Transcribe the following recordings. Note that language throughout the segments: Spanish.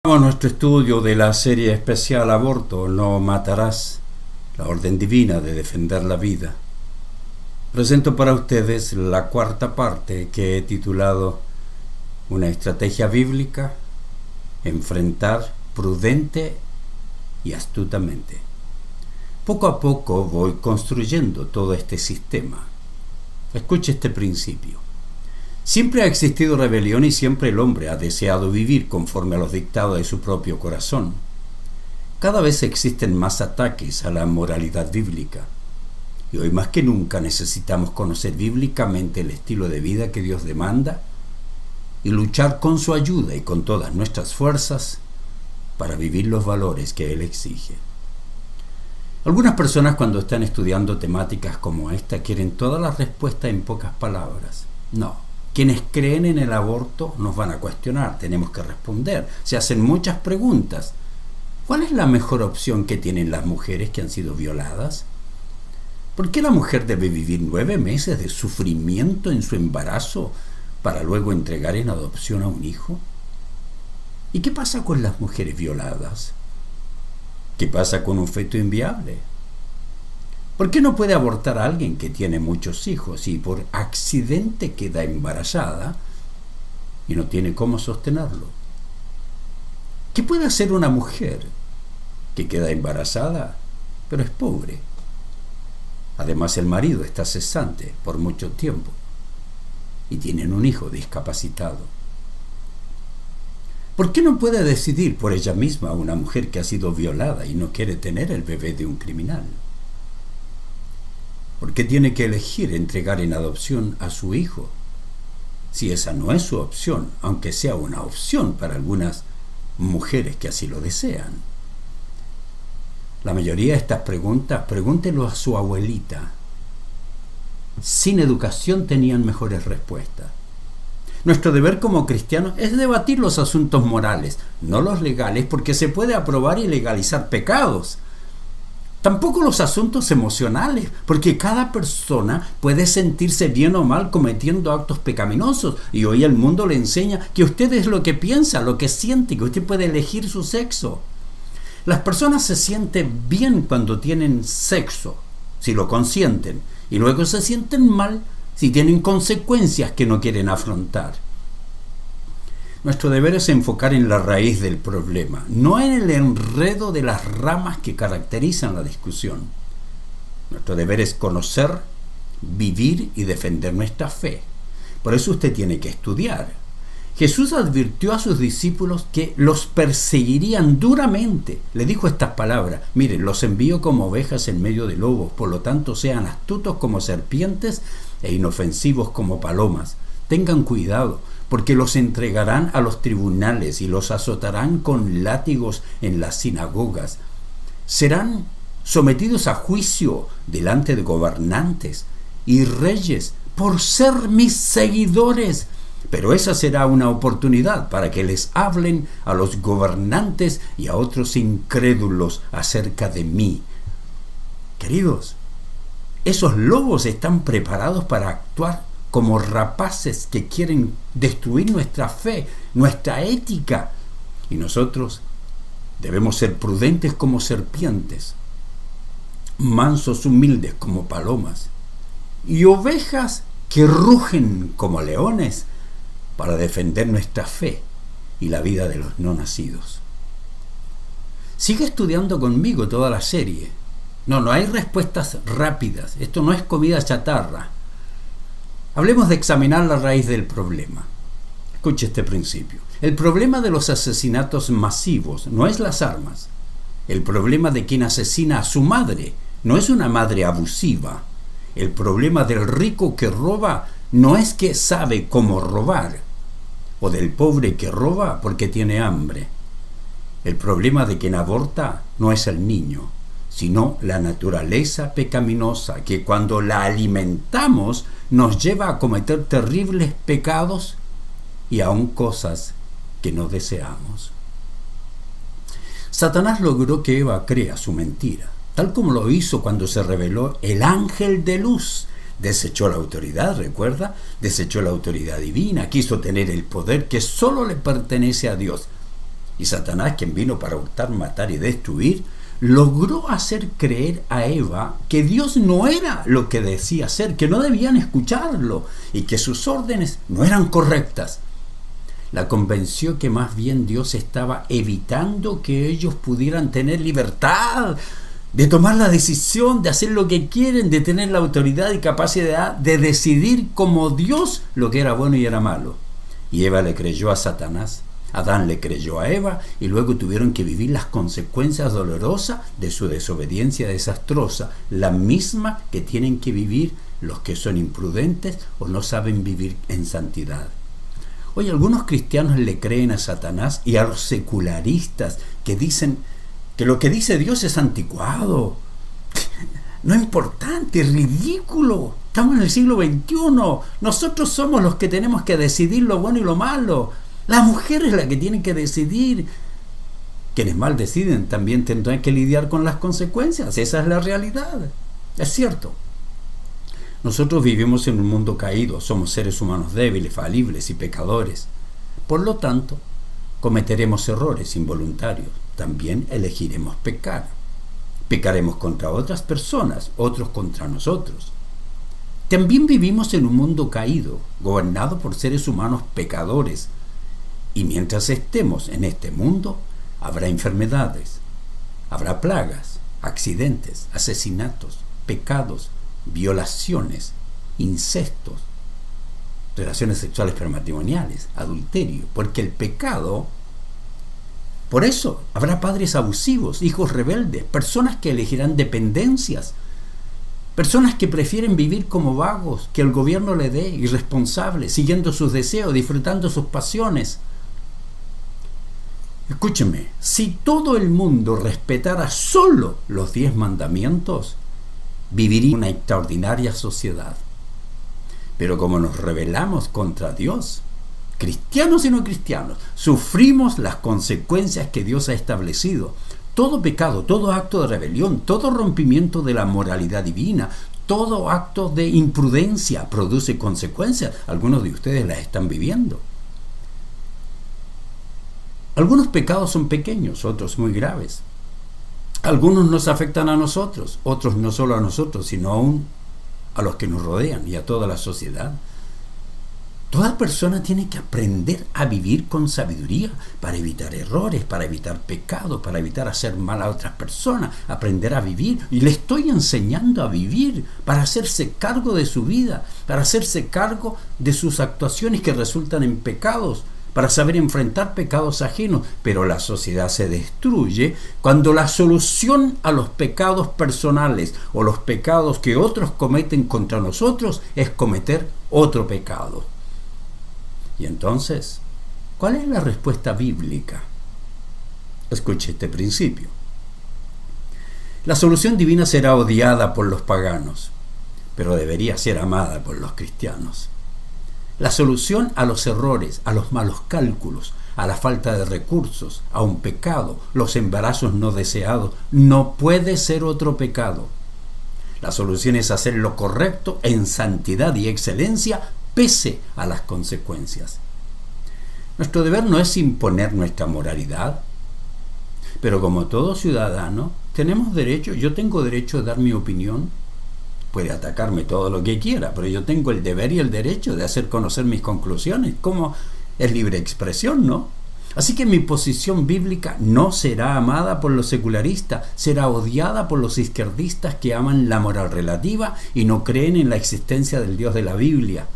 Nuestro estudio de la serie especial Aborto, no matarás, la orden divina de defender la vida. Presento para ustedes la cuarta parte que he titulado Una estrategia bíblica, enfrentar prudente y astutamente. Poco a poco voy construyendo todo este sistema. Escuche este principio. Siempre ha existido rebelión y siempre el hombre ha deseado vivir conforme a los dictados de su propio corazón. Cada vez existen más ataques a la moralidad bíblica. Y hoy más que nunca necesitamos conocer bíblicamente el estilo de vida que Dios demanda y luchar con su ayuda y con todas nuestras fuerzas para vivir los valores que Él exige. Algunas personas cuando están estudiando temáticas como esta quieren todas las respuestas en pocas palabras. No. Quienes creen en el aborto nos van a cuestionar, tenemos que responder. Se hacen muchas preguntas. ¿Cuál es la mejor opción que tienen las mujeres que han sido violadas? ¿Por qué la mujer debe vivir 9 meses de sufrimiento en su embarazo para luego entregar en adopción a un hijo? ¿Y qué pasa con las mujeres violadas? ¿Qué pasa con un feto inviable? ¿Por qué no puede abortar a alguien que tiene muchos hijos y por accidente queda embarazada y no tiene cómo sostenerlo? ¿Qué puede hacer una mujer que queda embarazada pero es pobre? Además el marido está cesante por mucho tiempo y tienen un hijo discapacitado. ¿Por qué no puede decidir por ella misma una mujer que ha sido violada y no quiere tener el bebé de un criminal? ¿Por qué tiene que elegir entregar en adopción a su hijo? Si esa no es su opción, aunque sea una opción para algunas mujeres que así lo desean. La mayoría de estas preguntas, pregúntelo a su abuelita. Sin educación tenían mejores respuestas. Nuestro deber como cristianos es debatir los asuntos morales, no los legales, porque se puede aprobar y legalizar pecados. Tampoco los asuntos emocionales, porque cada persona puede sentirse bien o mal cometiendo actos pecaminosos. Y hoy el mundo le enseña que usted es lo que piensa, lo que siente, que usted puede elegir su sexo. Las personas se sienten bien cuando tienen sexo, si lo consienten, y luego se sienten mal si tienen consecuencias que no quieren afrontar. Nuestro deber es enfocar en la raíz del problema, no en el enredo de las ramas que caracterizan la discusión. Nuestro deber es conocer, vivir y defender nuestra fe. Por eso usted tiene que estudiar. Jesús advirtió a sus discípulos que los perseguirían duramente. Le dijo estas palabras: miren, los envío como ovejas en medio de lobos, por lo tanto sean astutos como serpientes e inofensivos como palomas. Tengan cuidado, porque los entregarán a los tribunales y los azotarán con látigos en las sinagogas. Serán sometidos a juicio delante de gobernantes y reyes por ser mis seguidores. Pero esa será una oportunidad para que les hablen a los gobernantes y a otros incrédulos acerca de mí. Queridos, esos lobos están preparados para actuar como rapaces que quieren destruir nuestra fe, nuestra ética. Y nosotros debemos ser prudentes como serpientes, mansos, humildes como palomas, y ovejas que rugen como leones para defender nuestra fe y la vida de los no nacidos. Sigue estudiando conmigo toda la serie. No hay respuestas rápidas. Esto no es comida chatarra. Hablemos de examinar la raíz del problema. Escuche este principio. El problema de los asesinatos masivos no es las armas. El problema de quien asesina a su madre no es una madre abusiva. El problema del rico que roba no es que sabe cómo robar, o del pobre que roba porque tiene hambre. El problema de quien aborta no es el niño, sino la naturaleza pecaminosa que cuando la alimentamos nos lleva a cometer terribles pecados y aún cosas que no deseamos. Satanás logró que Eva crea su mentira, tal como lo hizo cuando se reveló el ángel de luz. Desechó la autoridad, ¿recuerda? Desechó la autoridad divina, quiso tener el poder que solo le pertenece a Dios. Y Satanás, quien vino para hurtar, matar y destruir, logró hacer creer a Eva que Dios no era lo que decía ser, que no debían escucharlo y que sus órdenes no eran correctas. La convenció que más bien Dios estaba evitando que ellos pudieran tener libertad de tomar la decisión, de hacer lo que quieren, de tener la autoridad y capacidad de decidir como Dios lo que era bueno y era malo. Y Eva le creyó a Satanás, Adán le creyó a Eva, y luego tuvieron que vivir las consecuencias dolorosas de su desobediencia desastrosa, la misma que tienen que vivir los que son imprudentes o no saben vivir en santidad. Hoy algunos cristianos le creen a Satanás y a los secularistas que dicen que lo que dice Dios es anticuado, no es importante, es ridículo. Estamos en el siglo XXI. Nosotros somos los que tenemos que decidir lo bueno y lo malo. La mujer es la que tiene que decidir. Quienes mal deciden también tendrán que lidiar con las consecuencias. Esa es la realidad. Es cierto. Nosotros vivimos en un mundo caído. Somos seres humanos débiles, falibles y pecadores. Por lo tanto, cometeremos errores involuntarios. También elegiremos pecar. Pecaremos contra otras personas, otros contra nosotros. También vivimos en un mundo caído, gobernado por seres humanos pecadores. Y mientras estemos en este mundo, habrá enfermedades, habrá plagas, accidentes, asesinatos, pecados, violaciones, incestos, relaciones sexuales prematrimoniales, adulterio, porque el pecado... Por eso habrá padres abusivos, hijos rebeldes, personas que elegirán dependencias, personas que prefieren vivir como vagos, que el gobierno le dé, irresponsables, siguiendo sus deseos, disfrutando sus pasiones. Escúcheme, si todo el mundo respetara solo los 10 mandamientos, viviría una extraordinaria sociedad. Pero como nos rebelamos contra Dios, cristianos y no cristianos, sufrimos las consecuencias que Dios ha establecido. Todo pecado, todo acto de rebelión, todo rompimiento de la moralidad divina, todo acto de imprudencia produce consecuencias. Algunos de ustedes las están viviendo. Algunos pecados son pequeños, otros muy graves. Algunos nos afectan a nosotros, otros no solo a nosotros, sino aún a los que nos rodean y a toda la sociedad. Toda persona tiene que aprender a vivir con sabiduría para evitar errores, para evitar pecados, para evitar hacer mal a otras personas, aprender a vivir. Y le estoy enseñando a vivir para hacerse cargo de su vida, para hacerse cargo de sus actuaciones que resultan en pecados, para saber enfrentar pecados ajenos. Pero la sociedad se destruye cuando la solución a los pecados personales o los pecados que otros cometen contra nosotros es cometer otro pecado. Y entonces, ¿cuál es la respuesta bíblica? Escuche este principio. La solución divina será odiada por los paganos, pero debería ser amada por los cristianos. La solución a los errores, a los malos cálculos, a la falta de recursos, a un pecado, los embarazos no deseados, no puede ser otro pecado. La solución es hacer lo correcto en santidad y excelencia, pese a las consecuencias. Nuestro deber no es imponer nuestra moralidad, pero como todo ciudadano, tenemos derecho, yo tengo derecho a dar mi opinión. Puede atacarme todo lo que quiera, pero yo tengo el deber y el derecho de hacer conocer mis conclusiones, como es libre expresión, ¿no? Así que mi posición bíblica no será amada por los secularistas, será odiada por los izquierdistas que aman la moral relativa y no creen en la existencia del Dios de la Biblia.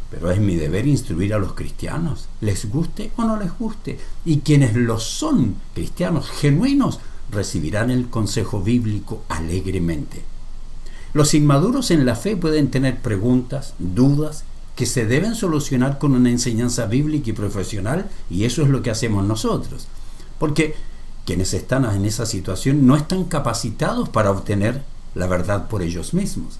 Pero es mi deber instruir a los cristianos, les guste o no les guste. Y quienes lo son, cristianos genuinos, recibirán el consejo bíblico alegremente. Los inmaduros en la fe pueden tener preguntas, dudas, que se deben solucionar con una enseñanza bíblica y profesional, y eso es lo que hacemos nosotros. Porque quienes están en esa situación no están capacitados para obtener la verdad por ellos mismos.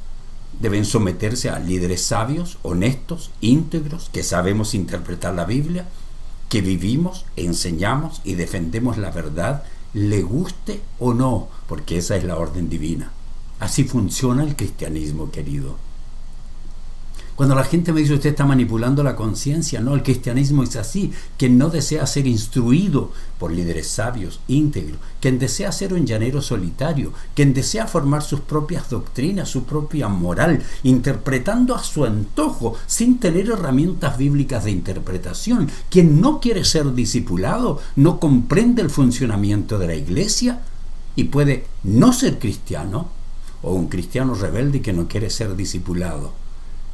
Deben someterse a líderes sabios, honestos, íntegros, que sabemos interpretar la Biblia, que vivimos, enseñamos y defendemos la verdad, le guste o no, porque esa es la orden divina. Así funciona el cristianismo, querido. Cuando la gente me dice usted está manipulando la conciencia, no, el cristianismo es así. Quien no desea ser instruido por líderes sabios, íntegros, quien desea ser un llanero solitario, quien desea formar sus propias doctrinas, su propia moral, interpretando a su antojo, sin tener herramientas bíblicas de interpretación, quien no quiere ser discipulado, no comprende el funcionamiento de la iglesia y puede no ser cristiano, o un cristiano rebelde que no quiere ser discipulado.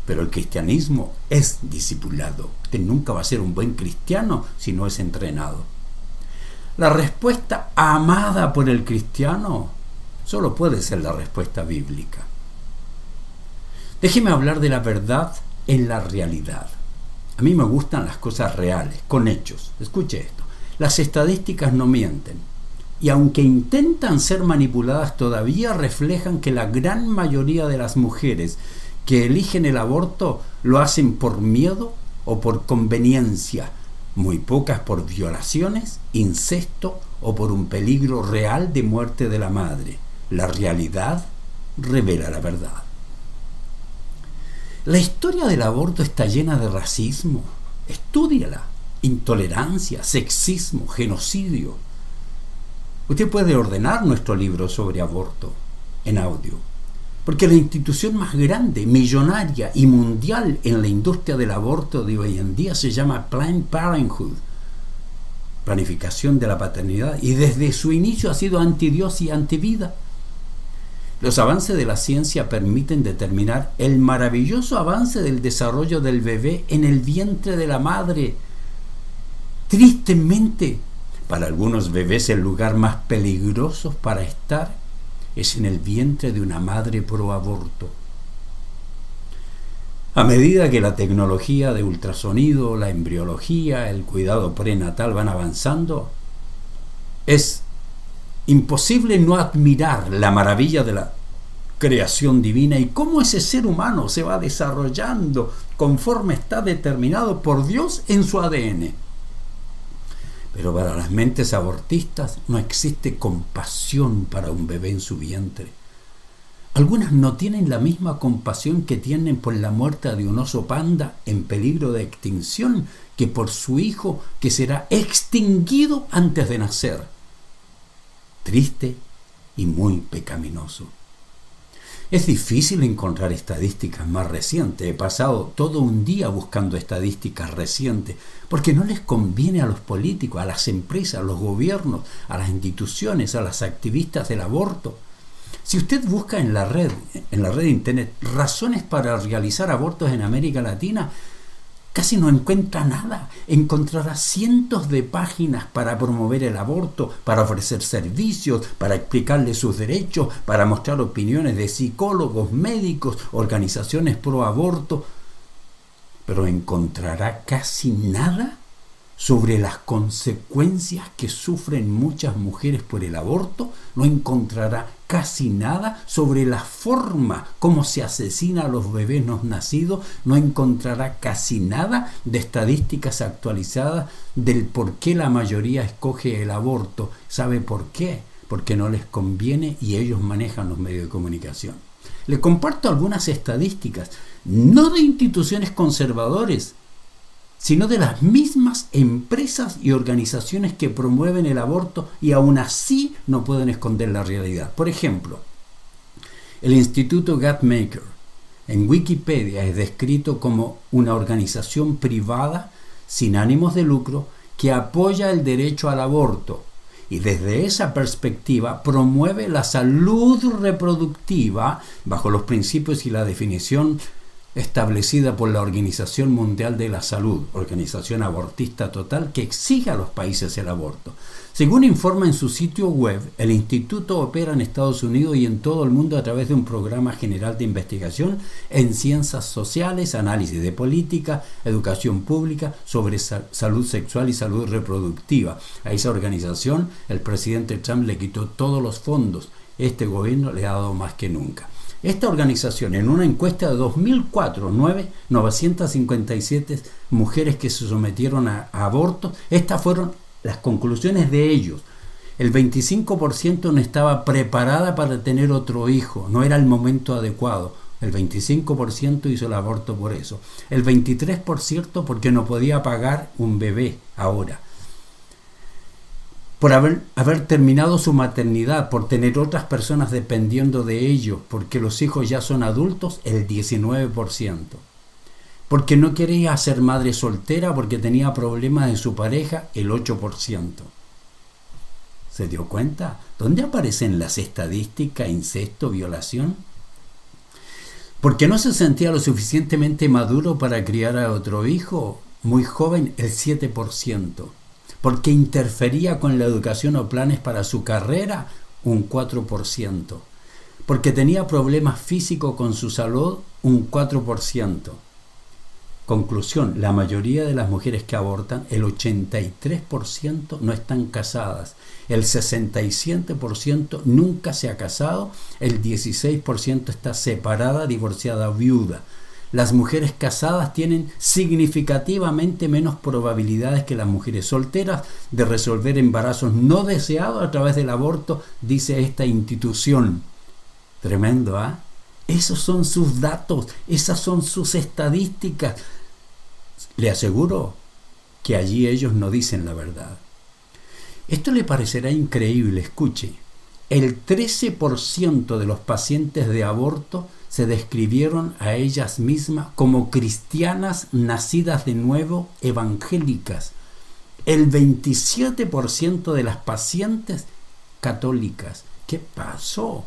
Pero el cristianismo es discipulado. Usted nunca va a ser un buen cristiano si no es entrenado. La respuesta amada por el cristiano solo puede ser la respuesta bíblica. Déjeme hablar de la verdad en la realidad. A mí me gustan las cosas reales, con hechos. Escuche esto. Las estadísticas no mienten. Y aunque intentan ser manipuladas, todavía reflejan que la gran mayoría de las mujeres que eligen el aborto lo hacen por miedo o por conveniencia, muy pocas por violaciones, incesto o por un peligro real de muerte de la madre. La realidad revela la verdad. La historia del aborto está llena de racismo. Estúdiala. Intolerancia, sexismo, genocidio. Usted puede ordenar nuestro libro sobre aborto en audio. Porque la institución más grande, millonaria y mundial en la industria del aborto de hoy en día se llama Planned Parenthood, planificación de la paternidad, y desde su inicio ha sido antidios y antivida. Los avances de la ciencia permiten determinar el maravilloso avance del desarrollo del bebé en el vientre de la madre. Tristemente, para algunos bebés el lugar más peligroso para estar es en el vientre de una madre pro aborto. A medida que la tecnología de ultrasonido, la embriología, el cuidado prenatal van avanzando, es imposible no admirar la maravilla de la creación divina y cómo ese ser humano se va desarrollando conforme está determinado por Dios en su ADN. Pero para las mentes abortistas no existe compasión para un bebé en su vientre. Algunas no tienen la misma compasión que tienen por la muerte de un oso panda en peligro de extinción que por su hijo que será extinguido antes de nacer. Triste y muy pecaminoso. Es difícil encontrar estadísticas más recientes. He pasado todo un día buscando estadísticas recientes porque no les conviene a los políticos, a las empresas, a los gobiernos, a las instituciones, a las activistas del aborto. Si usted busca en la red de internet, razones para realizar abortos en América Latina, casi no encuentra nada. Encontrará cientos de páginas para promover el aborto, para ofrecer servicios, para explicarle sus derechos, para mostrar opiniones de psicólogos, médicos, organizaciones pro aborto. Pero encontrará casi nada sobre las consecuencias que sufren muchas mujeres por el aborto. No encontrará casi nada sobre la forma como se asesina a los bebés no nacidos. No encontrará casi nada de estadísticas actualizadas del por qué la mayoría escoge el aborto. ¿Sabe por qué? Porque no les conviene y ellos manejan los medios de comunicación. Le comparto algunas estadísticas, no de instituciones conservadoras, sino de las mismas empresas y organizaciones que promueven el aborto y aún así no pueden esconder la realidad. Por ejemplo, el Instituto Guttmacher en Wikipedia es descrito como una organización privada sin ánimos de lucro que apoya el derecho al aborto y desde esa perspectiva promueve la salud reproductiva bajo los principios y la definición establecida por la Organización Mundial de la Salud, organización abortista total que exige a los países el aborto. Según informa en su sitio web, el instituto opera en Estados Unidos y en todo el mundo a través de un programa general de investigación en ciencias sociales, análisis de política, educación pública sobre salud sexual y salud reproductiva. A esa organización el presidente Trump le quitó todos los fondos. Este gobierno le ha dado más que nunca. Esta organización, en una encuesta de 2004, 957 mujeres que se sometieron a abortos, estas fueron las conclusiones de ellos. El 25% no estaba preparada para tener otro hijo, no era el momento adecuado. El 25% hizo el aborto por eso. El 23% porque no podía pagar un bebé ahora. Por haber terminado su maternidad, por tener otras personas dependiendo de ellos, porque los hijos ya son adultos, el 19%. Porque no quería ser madre soltera, porque tenía problemas de su pareja, el 8%. ¿Se dio cuenta? ¿Dónde aparecen las estadísticas, incesto, violación? Porque no se sentía lo suficientemente maduro para criar a otro hijo, muy joven, el 7%. Porque interfería con la educación o planes para su carrera, un 4%. Porque tenía problemas físicos con su salud, un 4%. Conclusión, la mayoría de las mujeres que abortan, el 83% no están casadas, el 67% nunca se ha casado, el 16% está separada, divorciada o viuda. Las mujeres casadas tienen significativamente menos probabilidades que las mujeres solteras de resolver embarazos no deseados a través del aborto, dice esta institución. Tremendo, ¿ah? Esos son sus datos, esas son sus estadísticas. Le aseguro que allí ellos no dicen la verdad. Esto le parecerá increíble, escuche. El 13% de los pacientes de aborto se describieron a ellas mismas como cristianas nacidas de nuevo, evangélicas. El 27% de las pacientes católicas. ¿Qué pasó?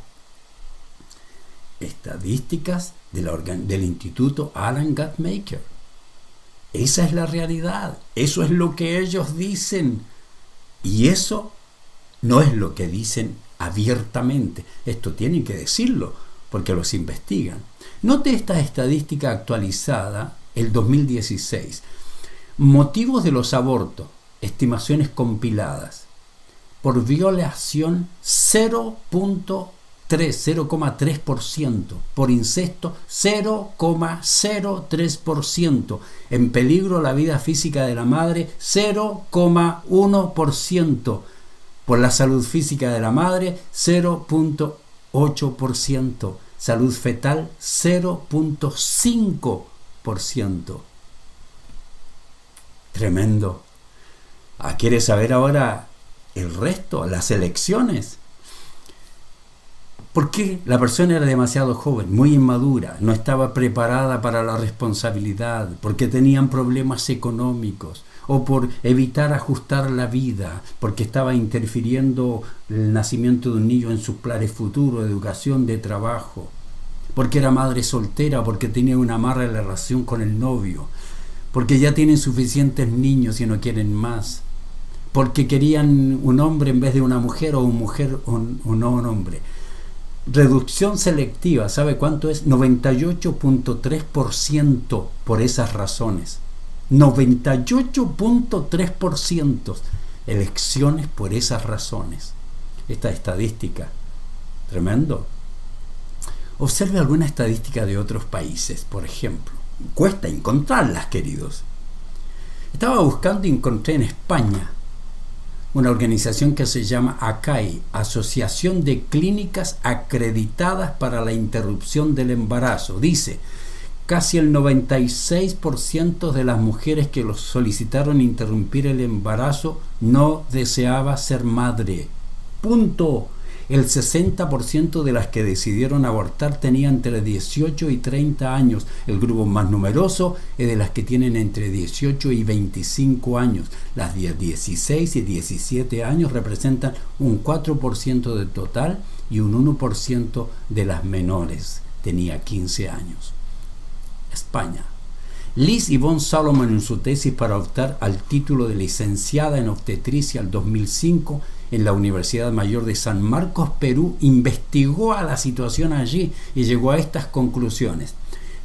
Estadísticas del Instituto Alan Guttmacher. Esa es la realidad. Eso es lo que ellos dicen. Y eso no es lo que dicen abiertamente. Esto tienen que decirlo porque los investigan. Note esta estadística actualizada, el 2016. Motivos de los abortos, estimaciones compiladas. Por violación 0,3%, por incesto 0,03%, en peligro la vida física de la madre 0,1%, por la salud física de la madre 0,8%, salud fetal 0,5%. Tremendo. ¿Quieres saber ahora el resto, las elecciones? ¿Por qué? La persona era demasiado joven, muy inmadura, no estaba preparada para la responsabilidad, porque tenían problemas económicos, o por evitar ajustar la vida, porque estaba interfiriendo el nacimiento de un niño en sus planes futuros, de educación, de trabajo, porque era madre soltera, porque tenía una mala relación con el novio, porque ya tienen suficientes niños y no quieren más, porque querían un hombre en vez de una mujer, o una mujer o no un hombre. Reducción selectiva, ¿sabe cuánto es? 98,3% por esas razones. 98,3% elecciones por esas razones. Esta estadística, tremendo. Observe alguna estadística de otros países, por ejemplo. Cuesta encontrarlas, queridos. Estaba buscando y encontré en España una organización que se llama ACAI, Asociación de Clínicas Acreditadas para la Interrupción del Embarazo. Dice, casi el 96% de las mujeres que los solicitaron interrumpir el embarazo no deseaba ser madre. Punto. El 60% de las que decidieron abortar tenía entre 18 y 30 años. El grupo más numeroso es de las que tienen entre 18 y 25 años. Las de 16 y 17 años representan un 4% del total y un 1% de las menores. Tenía 15 años. España. Liz Yvonne Solomon, en su tesis para optar al título de licenciada en obstetricia al 2005 en la Universidad Mayor de San Marcos, Perú, investigó a la situación allí y llegó a estas conclusiones.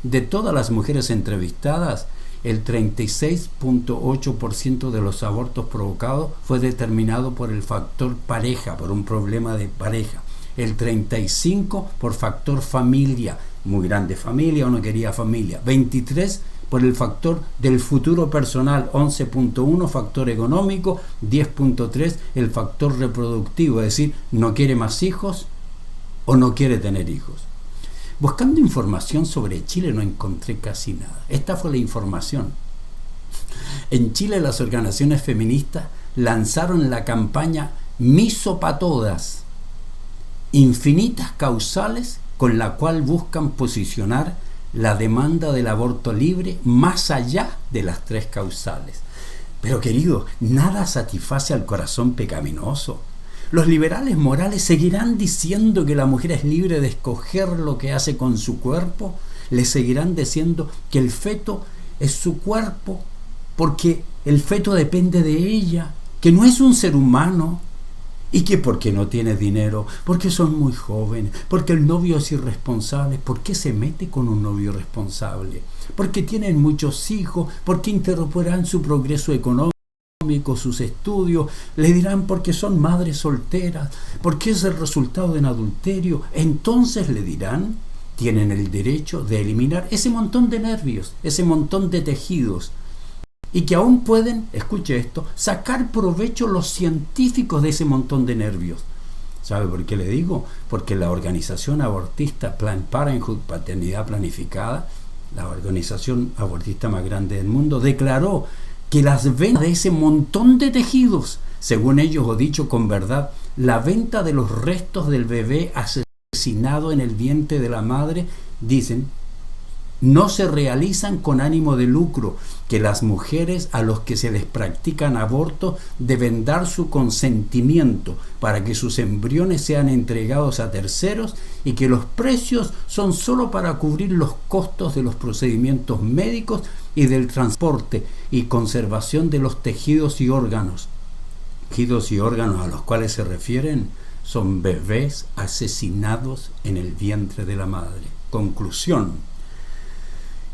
De todas las mujeres entrevistadas, el 36,8% de los abortos provocados fue determinado por el factor pareja, por un problema de pareja. El 35% por factor familia, muy grande familia o no quería familia. 23% por el factor del futuro personal, 11,1%, factor económico, 10,3%, el factor reproductivo, es decir, no quiere más hijos o no quiere tener hijos. Buscando información sobre Chile no encontré casi nada. Esta fue la información. En Chile las organizaciones feministas lanzaron la campaña Miso pa' Todas, infinitas causales con la cual buscan posicionar la demanda del aborto libre más allá de las 3 causales. Pero querido, nada satisface al corazón pecaminoso. Los liberales morales seguirán diciendo que la mujer es libre de escoger lo que hace con su cuerpo. Le seguirán diciendo que el feto es su cuerpo porque el feto depende de ella, que no es un ser humano y que porque no tiene dinero, porque son muy jóvenes, porque el novio es irresponsable. ¿Por qué se mete con un novio irresponsable? Porque tienen muchos hijos, porque interrumpirán su progreso económico, sus estudios, le dirán porque son madres solteras, porque es el resultado de un adulterio. Entonces le dirán, tienen el derecho de eliminar ese montón de nervios, ese montón de tejidos, y que aún pueden, escuche esto, sacar provecho los científicos de ese montón de nervios. ¿Sabe por qué le digo? Porque la organización abortista Planned Parenthood, Paternidad Planificada, la organización abortista más grande del mundo, declaró que las ventas de ese montón de tejidos, según ellos, o dicho con verdad, la venta de los restos del bebé asesinado en el vientre de la madre, dicen, no se realizan con ánimo de lucro, que las mujeres a los que se les practican abortos deben dar su consentimiento para que sus embriones sean entregados a terceros y que los precios son solo para cubrir los costos de los procedimientos médicos y del transporte y conservación de los tejidos y órganos. Tejidos y órganos a los cuales se refieren son bebés asesinados en el vientre de la madre. Conclusión.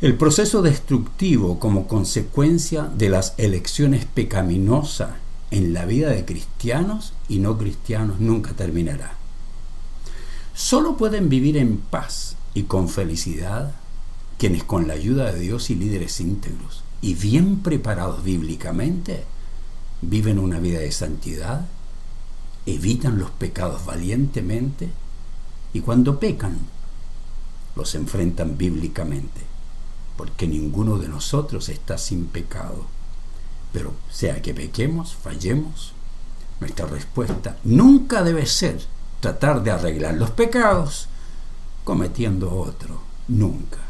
El proceso destructivo como consecuencia de las elecciones pecaminosas en la vida de cristianos y no cristianos nunca terminará. Solo pueden vivir en paz y con felicidad quienes con la ayuda de Dios y líderes íntegros y bien preparados bíblicamente viven una vida de santidad, evitan los pecados valientemente y cuando pecan los enfrentan bíblicamente, porque ninguno de nosotros está sin pecado. Pero sea que pequemos, fallemos, nuestra respuesta nunca debe ser tratar de arreglar los pecados cometiendo otro, nunca.